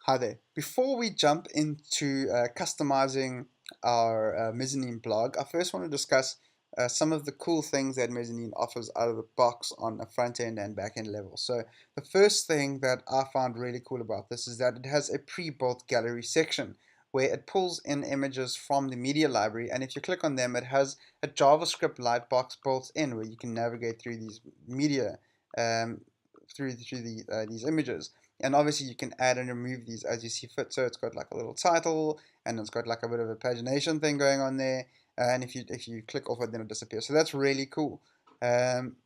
Hi there. Before we jump into customizing our mezzanine blog, I first want to discuss some of the cool things that mezzanine offers out of the box on a front end and back end level. So the first thing that I found really cool about this is that it has a pre-built gallery section where it pulls in images from the media library, and if you click on them, it has a JavaScript lightbox built in where you can navigate through these media um, these images. And obviously you can add and remove these as you see fit. So it's got like a little title, and it's got like a bit of a pagination thing going on there, and if you click off it, then it disappears. So that's really cool. um,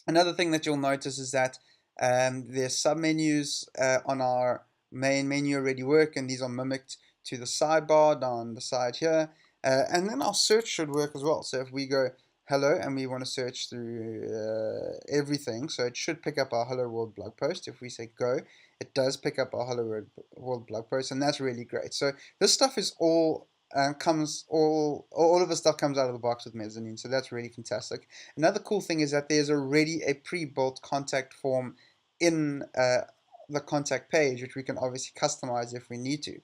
Another thing that you'll notice is that there's submenus on our main menu already work, and these are mimicked to the sidebar down the side here. And then our search should work as well. So if we go hello and we want to search through everything, so it should pick up our Hello World blog post. If we say go, it does pick up our Hello World blog post, and that's really great. So this stuff is all of the stuff comes out of the box with Mezzanine, so that's really fantastic. Another cool thing is that there's already a pre-built contact form in the contact page, which we can obviously customize if we need to.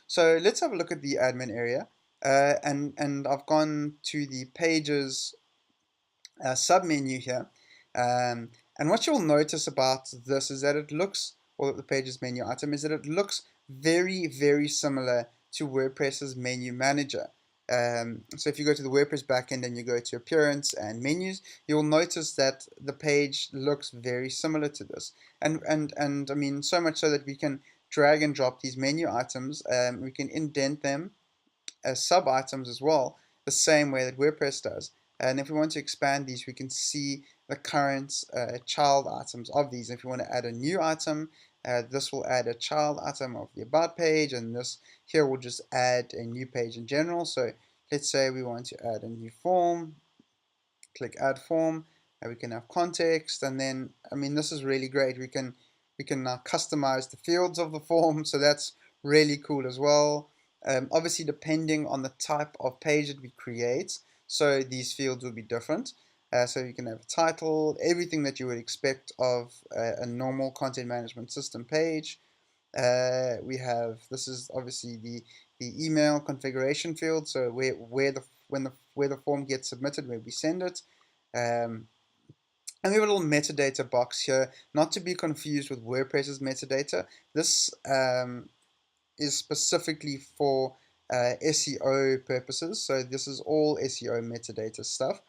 So let's have a look at the admin area, and I've gone to the pages submenu here, and what you'll notice about this is that it looks, or the pages menu item, is that it looks very similar to WordPress's menu manager. So if you go to the WordPress backend and you go to appearance and menus, you'll notice that the page looks very similar to this, and I mean, so much so that we can drag and drop these menu items. We can indent them as sub items as well, the same way that WordPress does. And if we want to expand these, we can see the current child items of these. If you want to add a new item, this will add a child item of the about page, and this here will just add a new page in general. So let's say we want to add a new form, click add form, and we can have context, and then, I mean, this is really great. We can now customize the fields of the form, so that's really cool as well. Obviously, depending on the type of page that we create, so these fields will be different. So you can have a title, everything that you would expect of a normal content management system page. We have, this is obviously the email configuration field, so where the form gets submitted, where we send it. Um, and we have a little metadata box here, not to be confused with WordPress's metadata. This is specifically for SEO purposes, so this is all SEO metadata stuff.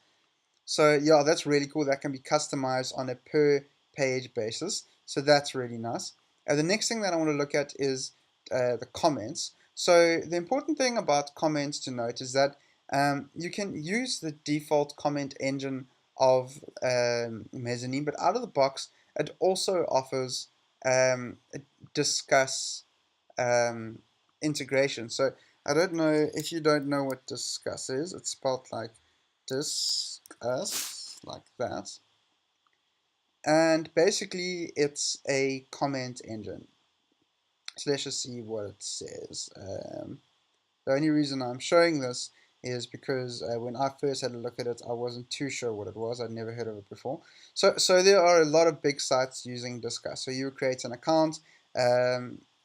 So yeah, that's really cool. That can be customized on a per page basis, so that's really nice. The next thing that I want to look at is the comments. So the important thing about comments to note is that you can use the default comment engine of Mezzanine, but out of the box, it also offers a discuss integration. So I don't know if you don't know what discuss is. It's spelled like discuss, like that. And basically, it's a comment engine. So let's just see what it says. The only reason I'm showing this is because when I first had a look at it, I wasn't too sure what it was. I'd never heard of it before. So there are a lot of big sites using Discuss. So you create an account,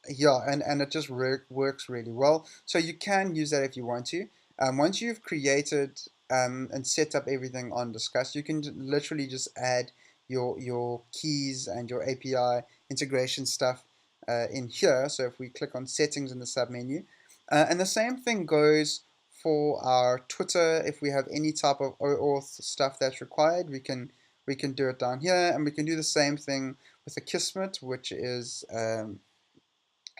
yeah, and it just works really well. So you can use that if you want to. Once you've created and set up everything on Discuss, you can literally just add your keys and your API integration stuff in here. So if we click on settings in the submenu, and the same thing goes for our Twitter. If we have any type of OAuth stuff that's required, we can do it down here, and we can do the same thing with the Kismet, which is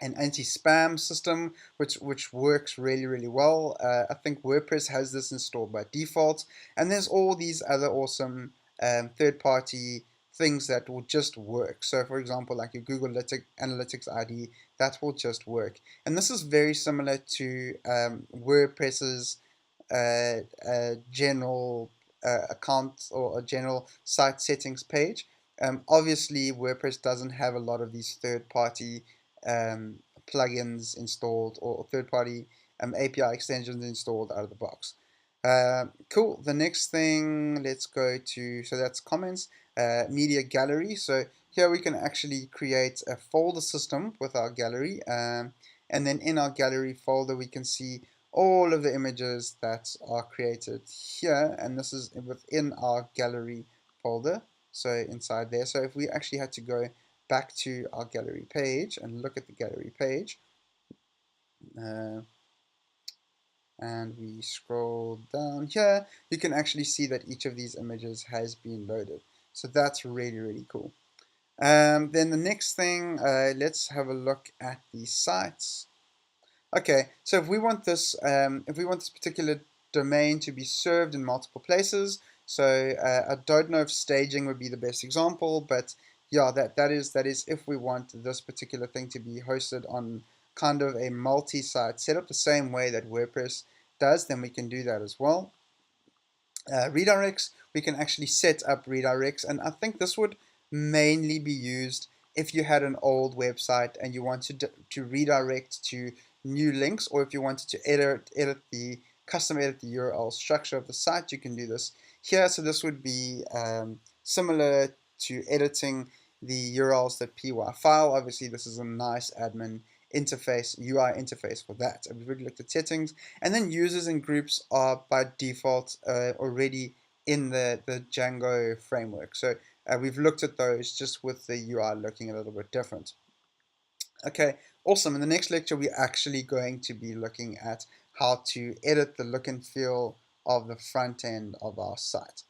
an anti-spam system, which works really well. I think WordPress has this installed by default, and there's all these other awesome third-party things that will just work. So for example, like your Google Analytics ID, that will just work. And this is very similar to WordPress's general account or a general site settings page. Obviously, WordPress doesn't have a lot of these third-party plugins installed, or third-party API extensions installed out of the box. Cool. The next thing, let's go to, so that's comments, media gallery. So here we can actually create a folder system with our gallery, and then in our gallery folder we can see all of the images that are created here, and this is within our gallery folder, so inside there. So if we actually had to go back to our gallery page and look at the gallery page, uh, and we scroll down here, you can actually see that each of these images has been loaded. So that's really cool. Then the next thing, let's have a look at the sites. Okay, so if we want this particular domain to be served in multiple places, so I don't know if staging would be the best example, but yeah, that is if we want this particular thing to be hosted on kind of a multi-site setup, the same way that WordPress does, then we can do that as well. Redirects, we can actually set up redirects, and I think this would mainly be used if you had an old website and you wanted to redirect to new links, or if you wanted to custom edit the URL structure of the site, you can do this here. So this would be similar to editing the urls.py file. Obviously this is a nice admin interface, UI interface for that. And we've already looked at settings, and then users and groups are by default already in the Django framework. So we've looked at those just with the UI looking a little bit different. Okay, awesome. In the next lecture, we're actually going to be looking at how to edit the look and feel of the front end of our site.